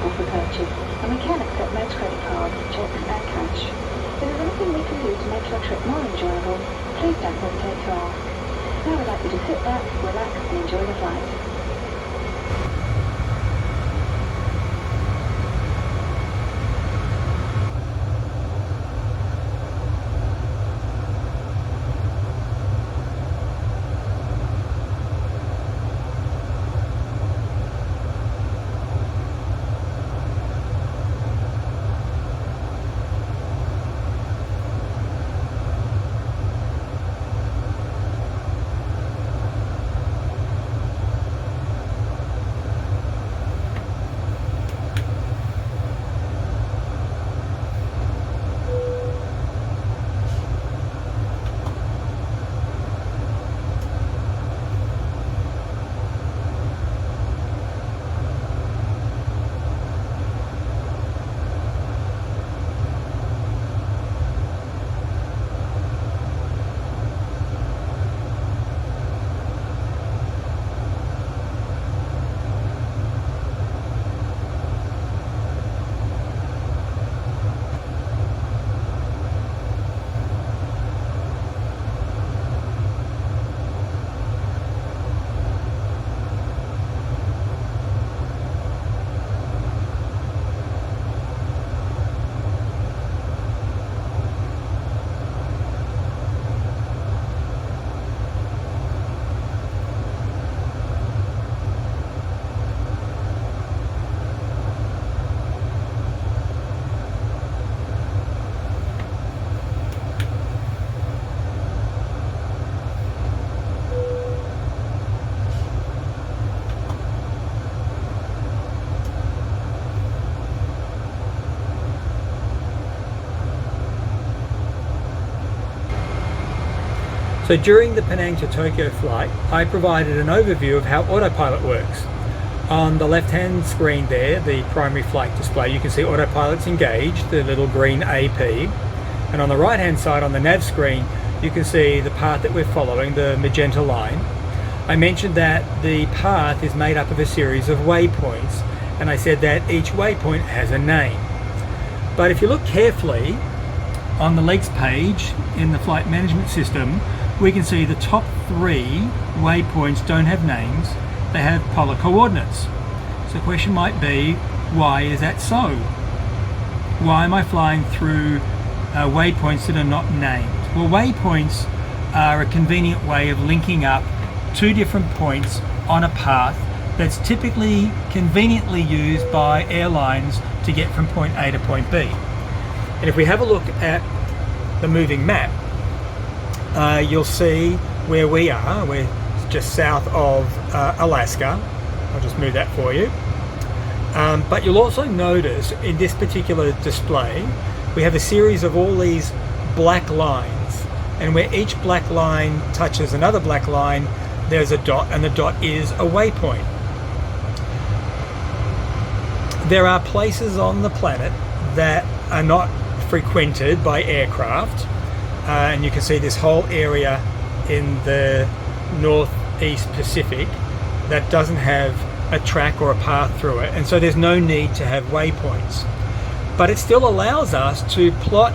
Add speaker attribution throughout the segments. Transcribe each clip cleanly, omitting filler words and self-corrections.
Speaker 1: eligible for purchase, and we can accept most credit cards, checks and cash. If there's anything we can do to make your trip more enjoyable, please don't hesitate to ask. Now we'd like you to sit back, relax and enjoy the flight.
Speaker 2: So during the Penang to Tokyo flight, I provided an overview of how autopilot works. On the left-hand screen there, the primary flight display, you can see autopilot's engaged, the little green AP. And on the right-hand side on the nav screen, you can see the path that we're following, the magenta line. I mentioned that the path is made up of a series of waypoints, and I said that each waypoint has a name. But if you look carefully on the legs page in the flight management system, we can see the top 3 waypoints don't have names, they have polar coordinates. So the question might be, why is that so? Why am I flying through waypoints that are not named? Well, waypoints are a convenient way of linking up 2 different points on a path that's typically conveniently used by airlines to get from point A to point B. And if we have a look at the moving map, you'll see where we are. We're just south of Alaska. I'll just move that for you. But you'll also notice in this particular display, we have a series of all these black lines. And where each black line touches another black line, there's a dot, and the dot is a waypoint. There are places on the planet that are not frequented by aircraft. And you can see this whole area in the northeast Pacific that doesn't have a track or a path through it, and so there's no need to have waypoints. But it still allows us to plot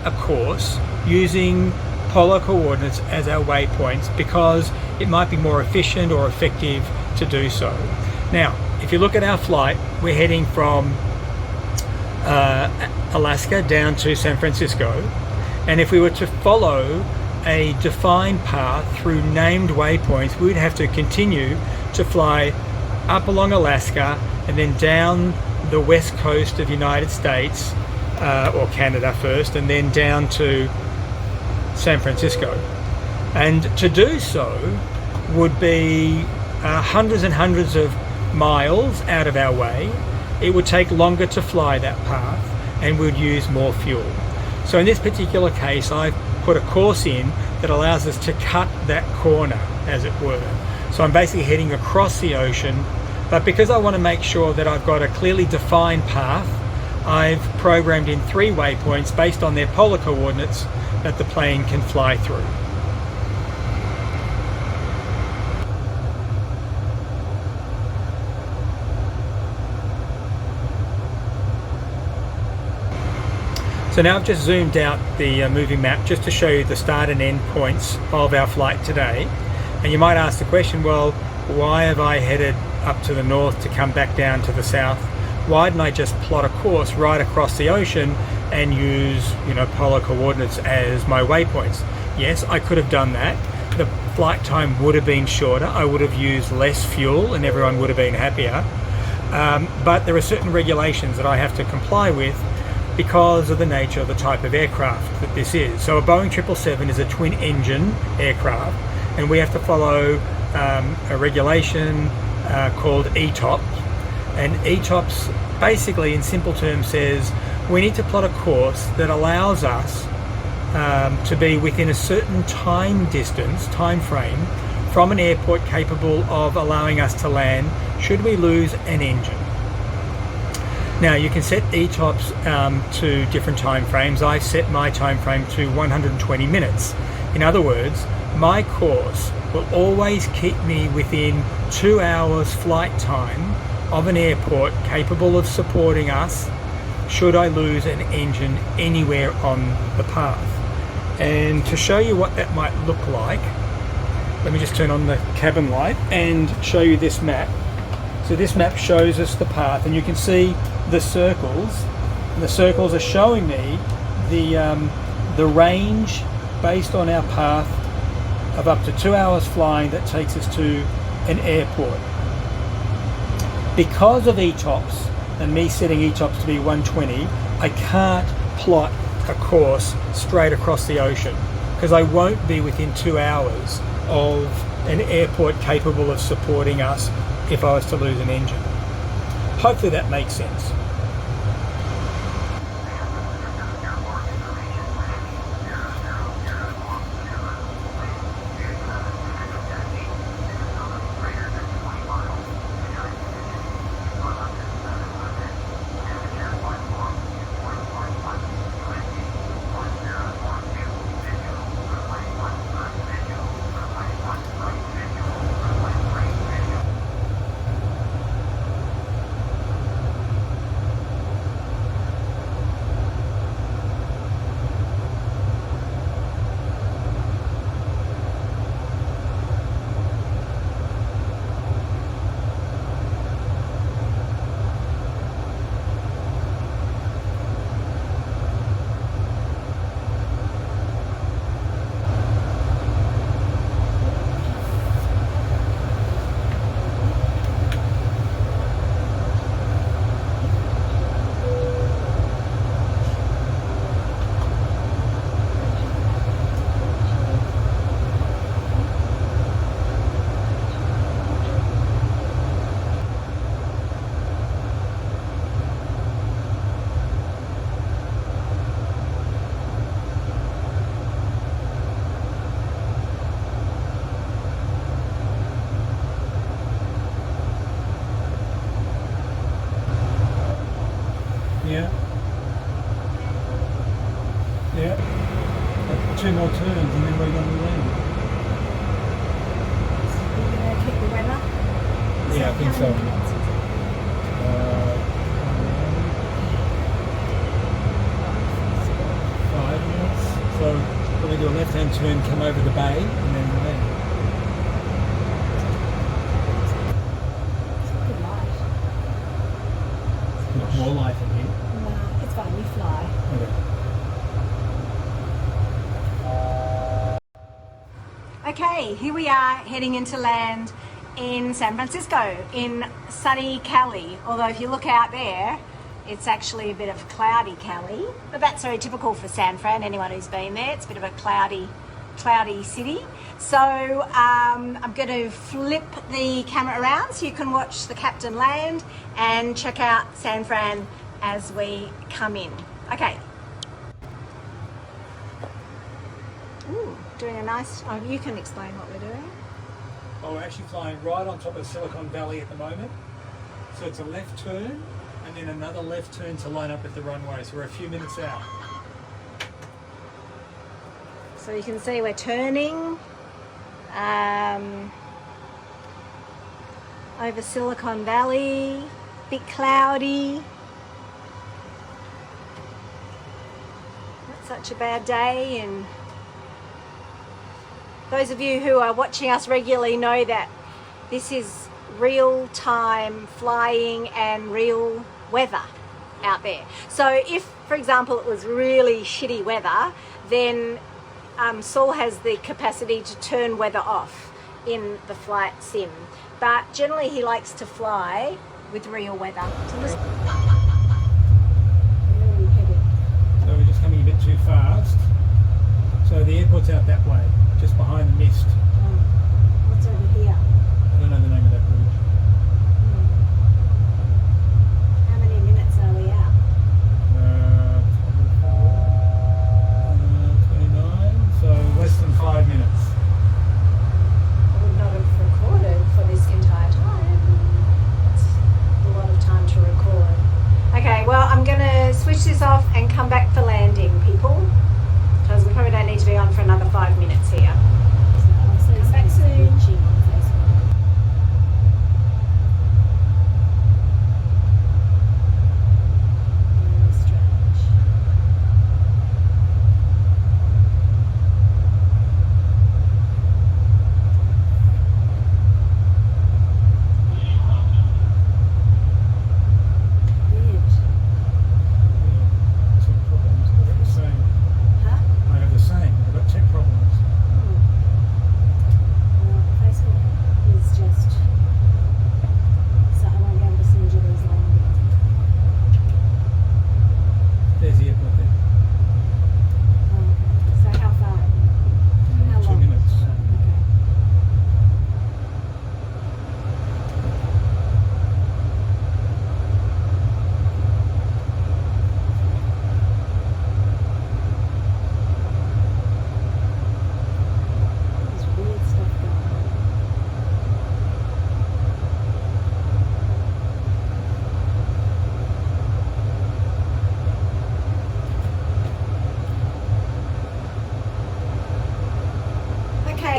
Speaker 2: a course using polar coordinates as our waypoints because it might be more efficient or effective to do so. Now, if you look at our flight, we're heading from Alaska down to San Francisco. And if we were to follow a defined path through named waypoints, we would have to continue to fly up along Alaska and then down the west coast of the United States, or Canada first, and then down to San Francisco. And to do so would be hundreds and hundreds of miles out of our way. It would take longer to fly that path and we'd use more fuel. So in this particular case, I've put a course in that allows us to cut that corner, as it were. So I'm basically heading across the ocean, but because I want to make sure that I've got a clearly defined path, I've programmed in 3 waypoints based on their polar coordinates that the plane can fly through. So now I've just zoomed out the moving map just to show you the start and end points of our flight today. And you might ask the question, well, why have I headed up to the north to come back down to the south? Why didn't I just plot a course right across the ocean and use, polar coordinates as my waypoints? Yes, I could have done that. The flight time would have been shorter. I would have used less fuel and everyone would have been happier. But there are certain regulations that I have to comply with because of the nature of the type of aircraft that this is. So a Boeing 777 is a twin engine aircraft, and we have to follow a regulation called ETOPS. And ETOPS basically in simple terms says we need to plot a course that allows us to be within a certain time frame from an airport capable of allowing us to land should we lose an engine. Now you can set ETOPS to different time frames. I've set my time frame to 120 minutes. In other words, my course will always keep me within 2 hours flight time of an airport capable of supporting us should I lose an engine anywhere on the path. And to show you what that might look like, let me just turn on the cabin light and show you this map. So this map shows us the path, and you can see the circles. And the circles are showing me the range based on our path of up to 2 hours flying that takes us to an airport. Because of ETOPS and me setting ETOPS to be 120, I can't plot a course straight across the ocean because I won't be within 2 hours of an airport capable of supporting us if I was to lose an engine. Hopefully that makes sense. Yeah. 2 more turns and then we're going to land.
Speaker 3: You're going to keep the weather?
Speaker 2: Yeah, I think so. 5 minutes. So we're going to do a left-hand turn, come over the bay, and then land.
Speaker 3: It's good light.
Speaker 2: More light in here.
Speaker 3: No, it's fine, you fly.
Speaker 2: Okay.
Speaker 3: Okay, here we are heading into land in San Francisco, in sunny Cali. Although if you look out there, it's actually a bit of cloudy Cali, but that's very typical for San Fran. Anyone who's been there, it's a bit of a cloudy city. So I'm going to flip the camera around so you can watch the captain land and check out San Fran as we come in. Okay. Ooh, doing a nice, oh, you can explain what we're doing.
Speaker 2: Well, we're actually flying right on top of Silicon Valley at the moment. So it's a left turn and then another left turn to line up with the runway. So we're a few minutes out.
Speaker 3: So you can see we're turning over Silicon Valley, bit cloudy. such a bad day, and those of you who are watching us regularly know that this is real-time flying and real weather out there. So if, for example, it was really shitty weather, then Saul has the capacity to turn weather off in the flight sim. But generally he likes to fly with real weather. So
Speaker 2: we're just coming a bit too fast. So the airport's out that way, just behind the mist.
Speaker 3: What's over here?
Speaker 2: I don't know the name of that bridge.
Speaker 3: How many minutes are we out?
Speaker 2: 29, so less than 5 minutes.
Speaker 3: I would not have recorded for this entire time. That's a lot of time to record. Okay, well, I'm going to switch this off and come back for landing, people, because we probably don't need to be on for another 5 minutes here. Come back soon.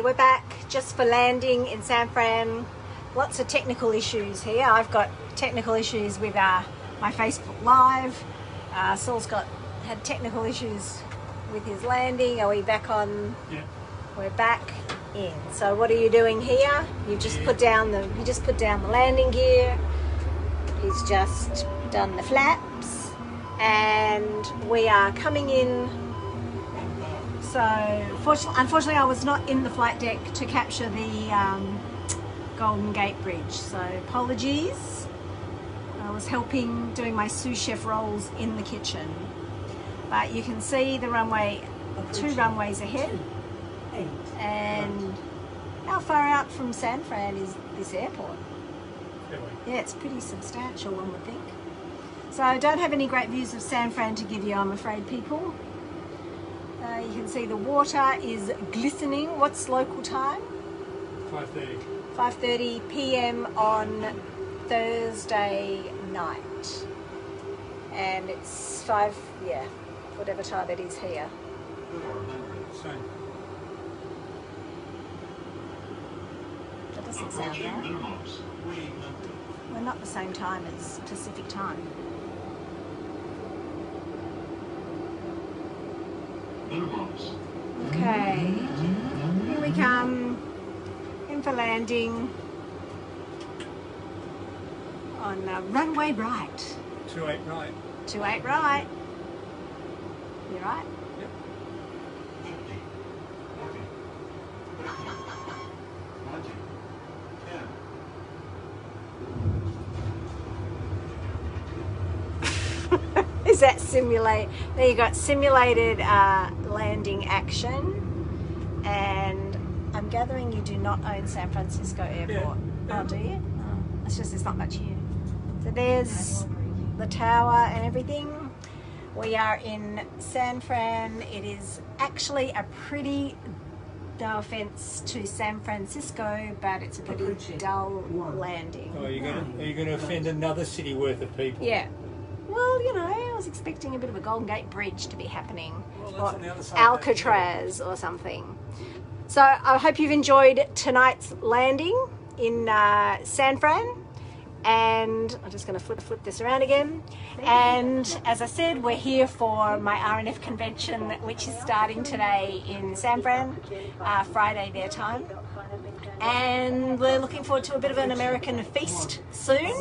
Speaker 3: We're back just for landing in San Fran. Lots of technical issues here. I've got technical issues with my Facebook Live. Saul's had technical issues with his landing. Are we back on?
Speaker 2: Yeah.
Speaker 3: We're back in. So what are you doing here? You just put down the landing gear. He's just done the flaps, and we are coming in. So, unfortunately, I was not in the flight deck to capture the Golden Gate Bridge. So, apologies. I was helping doing my sous chef roles in the kitchen. But you can see the runway, 2 runways ahead. And how far out from San Fran is this airport? Yeah, it's pretty substantial, one would think. So, I don't have any great views of San Fran to give you, I'm afraid, people. You can see the water is glistening. What's local time?
Speaker 2: 5:30.
Speaker 3: 5:30 p.m. on Thursday night. And it's whatever time it is here.
Speaker 2: Same.
Speaker 3: That doesn't sound right. We're not the same time as Pacific time. Okay, here we come, in for landing on runway right.
Speaker 2: 28 right.
Speaker 3: 28 right. You right?
Speaker 2: Yep.
Speaker 3: Is that simulate? There you got simulated landing action, and I'm gathering you do not own San Francisco Airport.
Speaker 2: Yeah.
Speaker 3: Oh, do you? Oh, it's just there's not much here. So there's the tower and everything. We are in San Fran. It is actually a pretty, no offense to San Francisco, but it's a pretty dull landing.
Speaker 2: Oh, are you going to offend another city worth of people?
Speaker 3: Yeah. Well, you know, I was expecting a bit of a Golden Gate Bridge to be happening,
Speaker 2: Well, on the other side
Speaker 3: Alcatraz or something. So I hope you've enjoyed tonight's landing in San Fran, And I'm just going to flip this around again. And as I said, we're here for my RNF convention, which is starting today in San Fran, Friday their time. And we're looking forward to a bit of an American feast soon.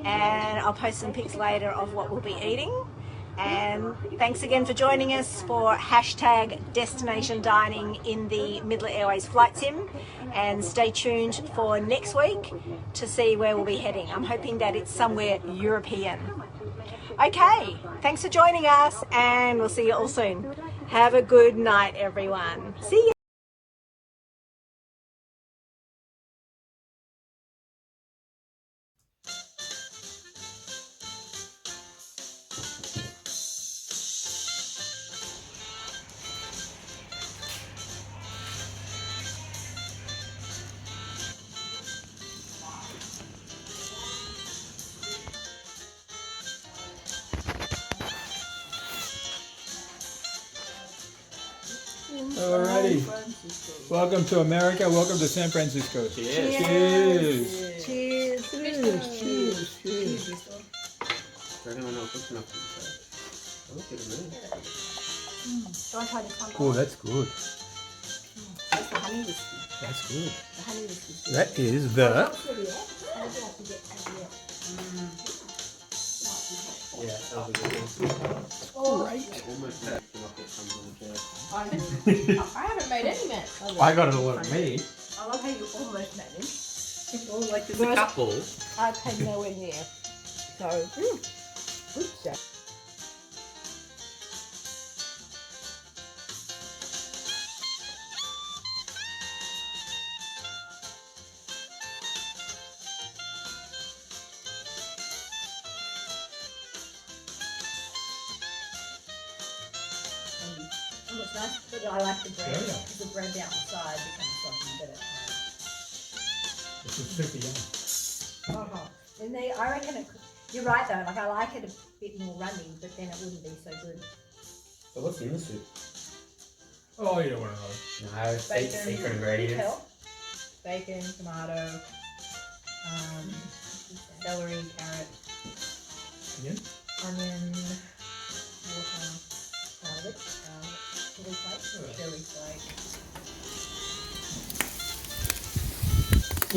Speaker 3: And I'll post some pics later of what we'll be eating. And thanks again for joining us for #Destination Dining in the Midler Airways Flight Sim. And stay tuned for next week to see where we'll be heading. I'm hoping that it's somewhere European. Okay, thanks for joining us, and we'll see you all soon. Have a good night, everyone. See you.
Speaker 2: Alrighty. Welcome to America. Welcome to San Francisco.
Speaker 4: Cheers.
Speaker 2: Cheers.
Speaker 3: Cheers.
Speaker 2: Cheers. Cheers.
Speaker 4: I don't know what's enough to say. Look at me.
Speaker 3: Don't try this one.
Speaker 2: Oh, that's good.
Speaker 3: That's the honey whiskey.
Speaker 2: That's good.
Speaker 3: The honey whiskey.
Speaker 2: That is the.
Speaker 4: Yeah, that was a good one.
Speaker 2: Right.
Speaker 4: Almost that rocket comes on the chair.
Speaker 5: I haven't made any mess.
Speaker 4: I got it all at me.
Speaker 5: I love how you almost made him.
Speaker 4: Well, like there's a couple.
Speaker 5: I paid nowhere near. So, good stuff. It's nice, but I like the bread.
Speaker 2: Yeah.
Speaker 5: Because the bread down the side becomes something better.
Speaker 2: This is super yum.
Speaker 5: And I reckon you're right though. Like I like it a bit more runny, but then it wouldn't be so good.
Speaker 4: So what's in the soup?
Speaker 2: Oh, you don't want to know.
Speaker 4: No, secret ingredients.
Speaker 5: Bacon, tomato, celery, carrot,
Speaker 2: Onion?
Speaker 5: onion, water, garlic, chili flake,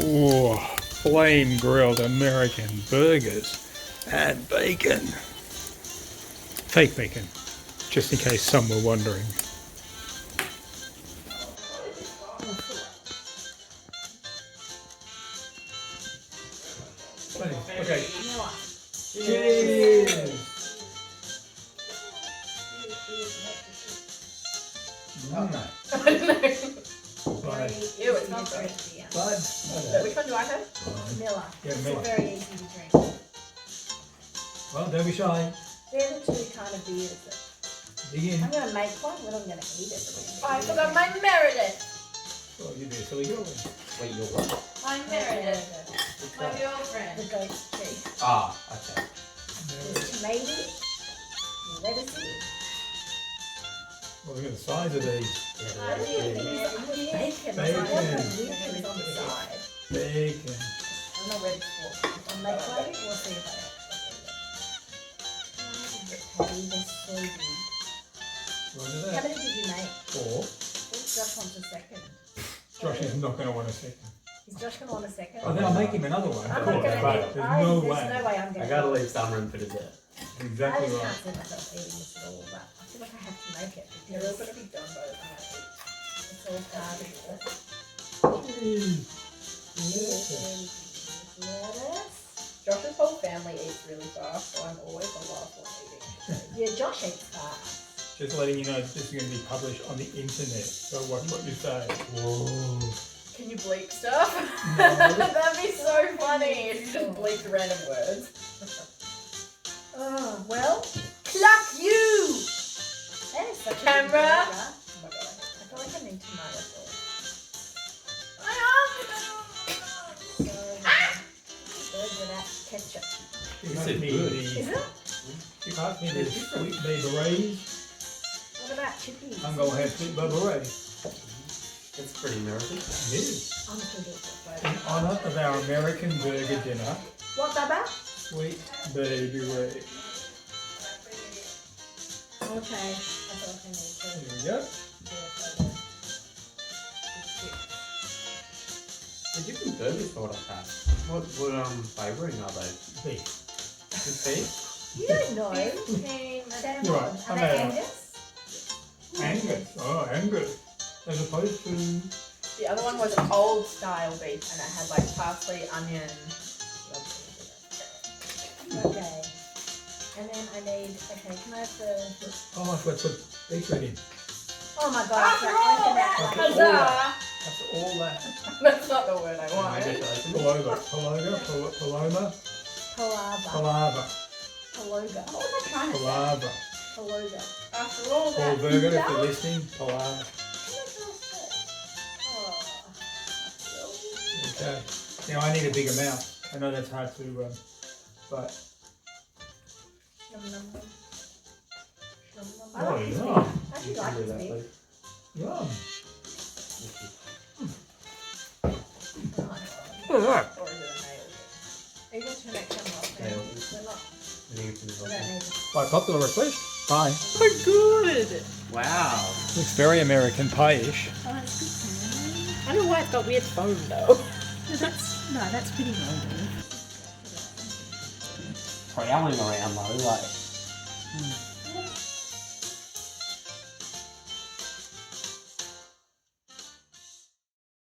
Speaker 2: Oh, flame grilled American burgers and bacon. Fake bacon, just in case some were wondering. Okay. Cheers.
Speaker 5: Ew, it's not good. Which one do I have? Miller.
Speaker 2: Yeah,
Speaker 5: It's
Speaker 2: Miller.
Speaker 5: very easy to drink.
Speaker 2: Well, don't be shy.
Speaker 5: They're the two kind of beers that
Speaker 2: Dig in.
Speaker 5: I'm going to make one, but I'm going to eat it.
Speaker 6: I forgot my Meredith.
Speaker 2: Oh, you do a silly girl.
Speaker 4: Wait, you're what?
Speaker 6: My Meredith. My
Speaker 5: The
Speaker 6: girlfriend.
Speaker 5: goat cheese.
Speaker 4: Ah, okay.
Speaker 5: There's tomato, lettuce.
Speaker 2: Well, look at the size of these.
Speaker 5: I don't even think it's bacon.
Speaker 2: Bacon.
Speaker 5: I want the weekend on the side.
Speaker 2: Bacon.
Speaker 5: I'm not ready for it. If I make one, we'll see if I actually. They're so good.
Speaker 2: What is
Speaker 5: How
Speaker 2: that?
Speaker 5: many did you make?
Speaker 2: 4.
Speaker 5: Josh wants a second.
Speaker 2: Josh is not going to want a second.
Speaker 5: Is Josh going to want a second?
Speaker 2: Oh, then I'll make him another one.
Speaker 5: I'm
Speaker 2: Of
Speaker 5: not
Speaker 2: course,
Speaker 5: going to
Speaker 2: but
Speaker 5: eat.
Speaker 2: there's no
Speaker 5: There's
Speaker 2: way.
Speaker 5: no way I'm going
Speaker 4: I
Speaker 5: to
Speaker 4: gotta leave some room for dessert.
Speaker 2: Exactly
Speaker 5: I just
Speaker 2: right.
Speaker 5: can't see myself eating this at all, but I feel like I have to make it. They're all going to be done by the time I eat. It's all garbage. Lettuce.
Speaker 6: Josh's whole family eats really fast, so I'm always the last one eating.
Speaker 5: Yeah, Josh eats fast.
Speaker 2: Just letting you know, this is going to be published on the internet. So watch what you say. Whoa.
Speaker 6: Can you bleep stuff?
Speaker 2: No.
Speaker 6: That'd be so funny if you just bleeped random words.
Speaker 5: Oh, well,
Speaker 6: Cluck you!
Speaker 5: that is such
Speaker 6: Camera.
Speaker 5: a good burger. Oh my god, I feel like I need tomato sauce. So, burger without ketchup.
Speaker 2: You
Speaker 4: This
Speaker 2: must
Speaker 4: is
Speaker 2: be
Speaker 4: good.
Speaker 5: Is it?
Speaker 2: You can't need the sweet berets.
Speaker 5: What about chippies?
Speaker 2: I'm going to have sweet berets.
Speaker 4: It's pretty American.
Speaker 2: It is.
Speaker 5: I'm going to do it for
Speaker 2: In
Speaker 5: both.
Speaker 2: honour of our American burger dinner,
Speaker 5: What, Baba?
Speaker 2: Sweet baby wee.
Speaker 5: Okay. I thought I need to.
Speaker 2: Here we go.
Speaker 4: The different burgers sort of have. What flavouring are they?
Speaker 2: Beef.
Speaker 4: Just beef?
Speaker 5: You don't know.
Speaker 2: You're right.
Speaker 5: Are they Angus?
Speaker 2: Angus. Oh, Angus. As opposed to...
Speaker 6: The other one was old style beef and it had like parsley, onion.
Speaker 5: Okay. And then I need, okay, can I have the...
Speaker 2: Oh, I forgot to put beetroot in.
Speaker 5: Oh my god,
Speaker 6: After
Speaker 5: so
Speaker 6: all
Speaker 5: open
Speaker 6: that,
Speaker 5: that.
Speaker 6: huzzah!
Speaker 2: That's all that.
Speaker 6: That's not the word I
Speaker 4: I
Speaker 6: wanted.
Speaker 4: guess I
Speaker 2: Paloma. Paloma.
Speaker 5: Palava.
Speaker 2: Palava.
Speaker 5: Paloga. What was I trying to say?
Speaker 2: Palava.
Speaker 5: Paloga.
Speaker 6: After all
Speaker 2: Paul
Speaker 6: that.
Speaker 2: Berger, if you're listening, palava.
Speaker 5: What was I trying to say? Oh.
Speaker 2: Okay. Now I need a bigger mouth. I know that's hard to, but...
Speaker 5: Yum, yum, yum. Yum, yum.
Speaker 2: Oh,
Speaker 5: I like this
Speaker 2: yeah.
Speaker 5: beef. I actually like this beef.
Speaker 2: Yum.
Speaker 5: Oh,
Speaker 2: Look at that.
Speaker 6: Or is it a nail?
Speaker 5: are you going to turn that camera off?
Speaker 4: Nail.
Speaker 5: We're not.
Speaker 4: I think it's
Speaker 5: We don't need it.
Speaker 2: By popular request. Pie.
Speaker 6: Oh, good!
Speaker 4: Wow.
Speaker 2: Looks very American pie-ish.
Speaker 5: Oh, that's good, Sam.
Speaker 6: I don't know why it's got weird foam though.
Speaker 5: That's pretty well done.
Speaker 4: Prowling around though, like.